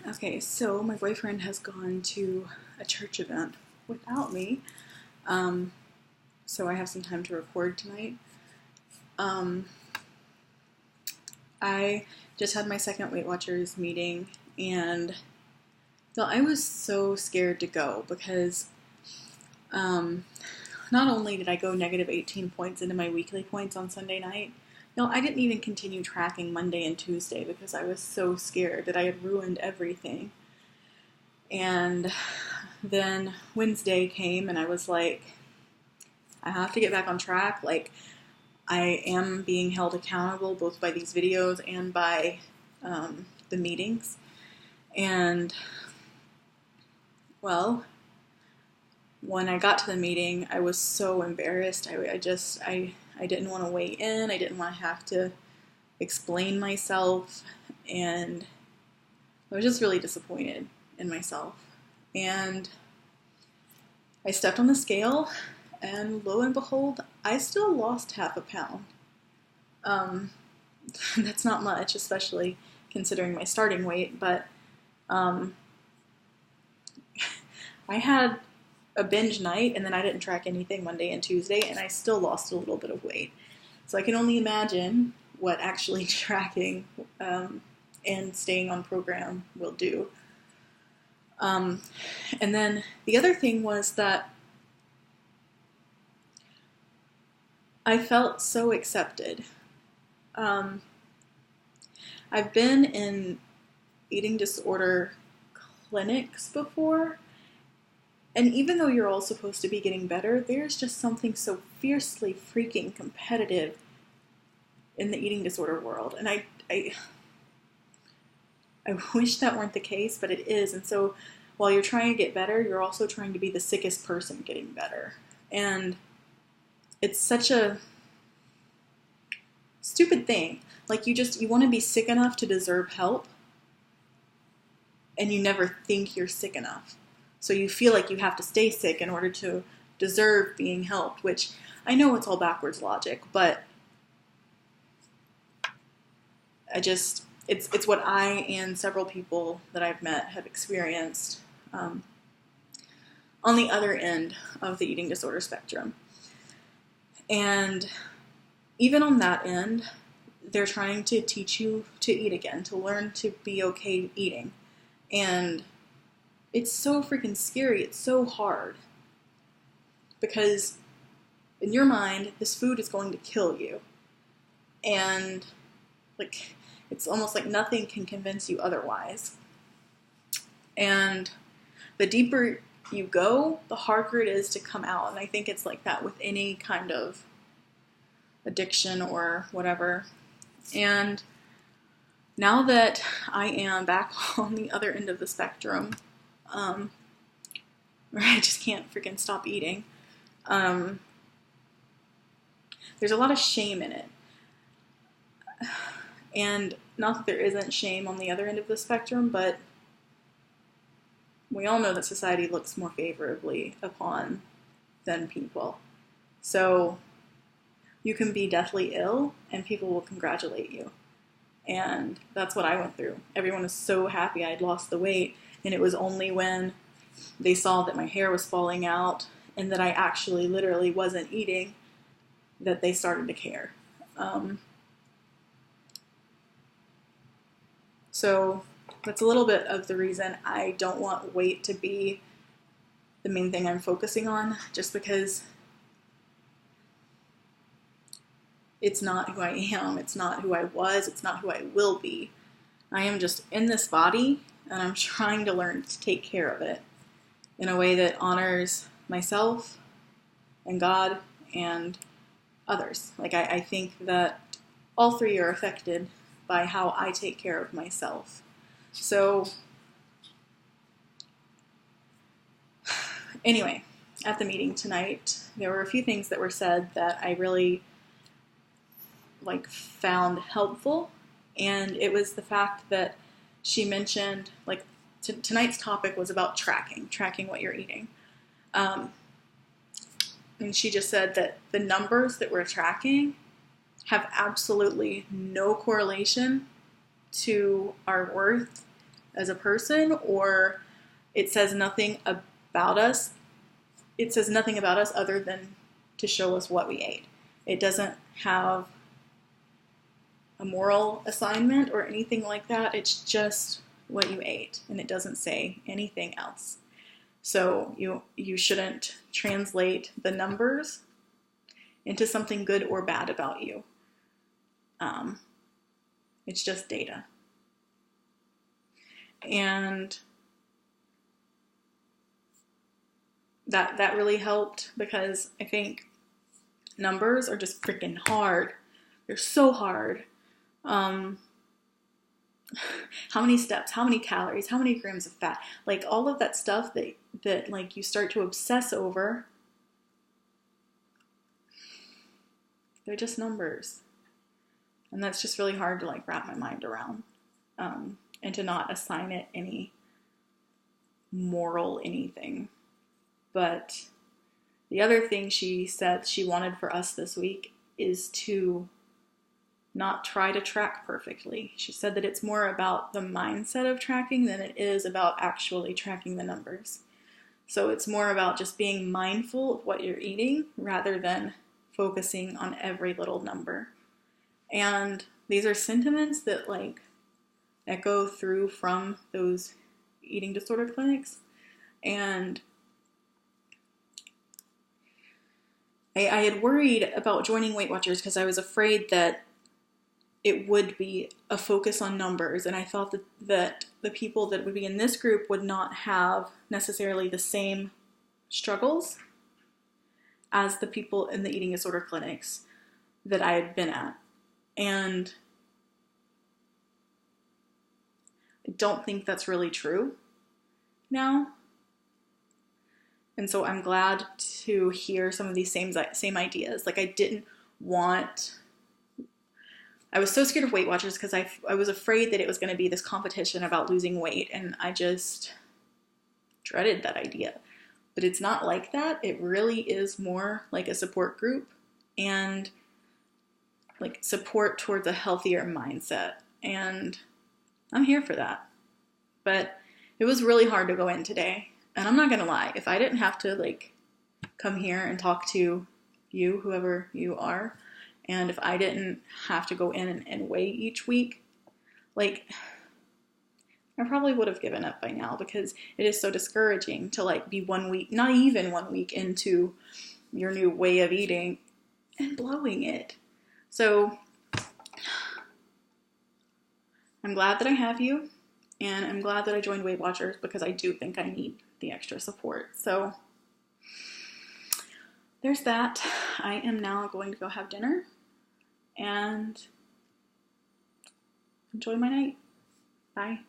Okay, so my boyfriend has gone to a church event without me, so I have some time to record tonight. I just had my second Weight Watchers meeting, and I was so scared to go because not only did I go negative 18 points into my weekly points on Sunday night, no, I didn't even continue tracking Monday and Tuesday because I was so scared that I had ruined everything. And then Wednesday came and I was like, I have to get back on track. Like, I am being held accountable both by these videos and by the meetings. And, well, when I got to the meeting, I was so embarrassed. I didn't want to weigh in. I didn't want to have to explain myself. And I was just really disappointed in myself. And I stepped on the scale, and lo and behold, I still lost half a pound. That's not much, especially considering my starting weight, but I had a binge night, and then I didn't track anything Monday and Tuesday, and I still lost a little bit of weight. So I can only imagine what actually tracking and staying on program will do. And then the other thing was that I felt so accepted. I've been in eating disorder clinics before, and even though you're all supposed to be getting better, there's just something so fiercely freaking competitive in the eating disorder world. And I wish that weren't the case, but it is. And so while you're trying to get better, you're also trying to be the sickest person getting better. And it's such a stupid thing. Like, you want to be sick enough to deserve help, and you never think you're sick enough. So you feel like you have to stay sick in order to deserve being helped, which I know it's all backwards logic, but it's what I and several people that I've met have experienced on the other end of the eating disorder spectrum. And even on that end, they're trying to teach you to eat again, to learn to be okay eating. And it's so freaking scary. It's so hard. Because in your mind, this food is going to kill you. And like, it's almost like nothing can convince you otherwise. And the deeper you go, the harder it is to come out. And I think it's like that with any kind of addiction or whatever. And now that I am back on the other end of the spectrum, where I just can't freaking stop eating, there's a lot of shame in it. And not that there isn't shame on the other end of the spectrum, but we all know that society looks more favorably upon than people. So you can be deathly ill and people will congratulate you. And that's what I went through. Everyone was so happy I'd lost the weight, and it was only when they saw that my hair was falling out and that I actually literally wasn't eating that they started to care. So that's a little bit of the reason I don't want weight to be the main thing I'm focusing on, just because it's not who I am, it's not who I was, it's not who I will be. I am just in this body, and I'm trying to learn to take care of it in a way that honors myself and God and others. Like, I think that all three are affected by how I take care of myself. So, anyway, at the meeting tonight, there were a few things that were said that I really found helpful, and it was the fact that she mentioned, tonight's topic was about tracking what you're eating, and she just said that the numbers that we're tracking have absolutely no correlation to our worth as a person, or it says nothing about us. It says nothing about us other than to show us what we ate. It doesn't have a moral assignment or anything like that. It's just what you ate, and it doesn't say anything else. So you shouldn't translate the numbers into something good or bad about you. It's just data. And that really helped, because I think numbers are just freaking hard. They're so hard. How many steps, how many calories, how many grams of fat, like all of that stuff that like you start to obsess over. They're just numbers. And that's just really hard to like wrap my mind around, and to not assign it any moral anything. But the other thing she said she wanted for us this week is to not try to track perfectly. She said that it's more about the mindset of tracking than it is about actually tracking the numbers. So it's more about just being mindful of what you're eating rather than focusing on every little number. And these are sentiments that like echo through from those eating disorder clinics. And I had worried about joining Weight Watchers because I was afraid that it would be a focus on numbers. And I thought that the people that would be in this group would not have necessarily the same struggles as the people in the eating disorder clinics that I had been at. And I don't think that's really true now. And so I'm glad to hear some of these same ideas. Like I was so scared of Weight Watchers because I was afraid that it was going to be this competition about losing weight, and I just dreaded that idea. But it's not like that. It really is more like a support group and like support towards a healthier mindset. And I'm here for that. But it was really hard to go in today. And I'm not going to lie, if I didn't have to like come here and talk to you, whoever you are, and if I didn't have to go in and weigh each week, like I probably would have given up by now, because it is so discouraging to like be 1 week, not even 1 week into your new way of eating and blowing it. So I'm glad that I have you, and I'm glad that I joined Weight Watchers, because I do think I need the extra support. So there's that. I am now going to go have dinner and enjoy my night. Bye.